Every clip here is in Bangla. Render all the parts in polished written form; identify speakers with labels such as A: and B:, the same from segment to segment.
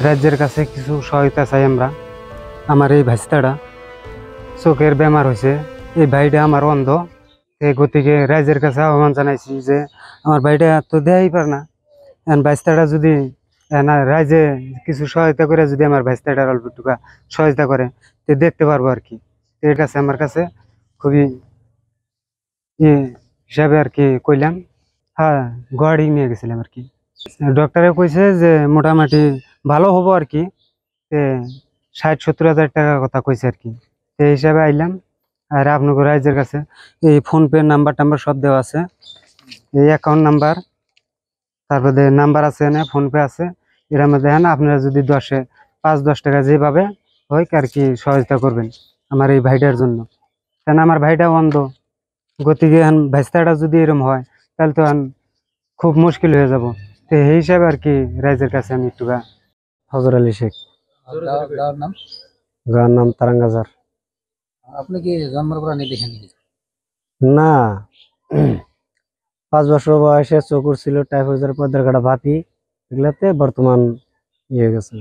A: রাজ্যের কাছে কিছু সহায়তা চাই আমরা। আমার এই ভাইস্তাটা চোখের বেমার হয়েছে, এই ভাইটা আমার অন্ধ, এই গতিকে রাজ্যের কাছে আহ্বান জানাইছি যে আমার ভাইটা তো দেয়াই পার না, এখন ভাইস্তাটা যদি না রাজ্যে কিছু সহায়তা করে, যদি আমার ভাইস্তাটার অল্প টুকা সহায়তা করে তো দেখতে পারবো আর কি। তো এর কাছে আমার কাছে খুবই হিসাবে আর কি কইলাম। হ্যাঁ, গুয়াহাটি নিয়ে গেছিলাম আর কি। ডক্টরে কইছে যে মোটামুটি ভালো হবো আর কি। 60-70 হাজার টাকার কথা কইছে আর কি। সেই হিসাবে আইলাম। আর আপনাকে রাইজের কাছে এই ফোনপে নাম্বার টাম্বার সব দেওয়া আছে, এই অ্যাকাউন্ট নাম্বার, তারপরে নাম্বার আছে না, ফোনপে আছে। এর মধ্যে হ্যাঁ আপনারা যদি 5-10 টাকা যেভাবে হয় আর কি সহায়তা করবেন আমার এই ভাইটার জন্য। কেন আমার ভাইটা অন্ধ, গতিকে ভাইস্তাটা যদি এরকম হয় তাহলে তো খুব মুশকিল হয়ে যাব। তো এই হিসাবে আর কি রাইজের কাছে আমি একটু হজর আলী শেখ। গাঁর নাম তারাঙ্গাজার।
B: আপনি কি জন্মের পর দেখেন
A: না, 5 বছর বয়সে চকুর ছিল, টাইফয়েডের পদের কাটা ভাপি, এগুলাতে বর্তমান ইয়ে গেছে।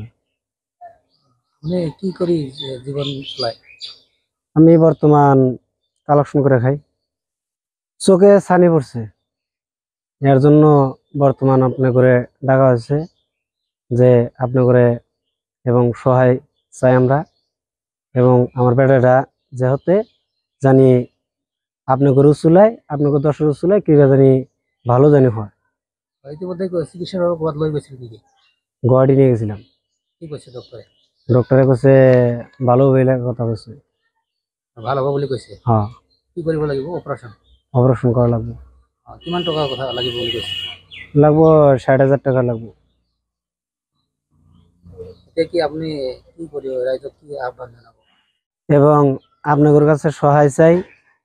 B: আপনি কি করি জীবন চলায়?
A: আমি বর্তমান কালেকশন করে খাই, চোখে ছানি পড়ছে, এর জন্য বর্তমান আপনি করে ডাকা হয়েছে যে আপনি করে এবং সহায় চাই আমরা। এবং আমার বেটাটা যে হতে জানি আপনাকে রুচুলায়, আপনাকে 10 রুচুলায় কি জানি ভালো জানি হয়।
B: ইতিমধ্যে চিকিৎসার বাদ লই গেছিল কি
A: গুয়াহাটি নিয়ে গেছিলাম।
B: কি কইছে ডক্টরে?
A: ডক্টরে কইছে ভালো হইলে কথা কইছে।
B: ভালো হবে বলে কইছে?
A: হ্যাঁ।
B: কি করিব লাগিব? অপারেশন?
A: অপারেশন করা লাগবে।
B: কিমান টাকা কথা লাগিব বলে কইছে?
A: লাগবো 60,000 টাকা লাগবে।
B: এটা কি আপনি কি করি রাইজক কি আহ্বান জানাবো?
A: এবং আপনাদের কাছে সহায় চাই,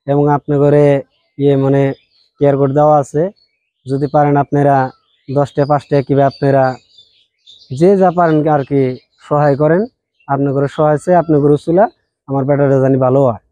A: এবং আপনাদের মানে কেয়ার কোড দেওয়া আছে, যদি পারেন আপনারা 10টা 5টা কিংবা আপনারা যে যা পারেন আর কি সহায় করেন। আপনাদের সহায় চাই, আপনাদের উসুলা আমার বেটাটা জানি ভালো হয়।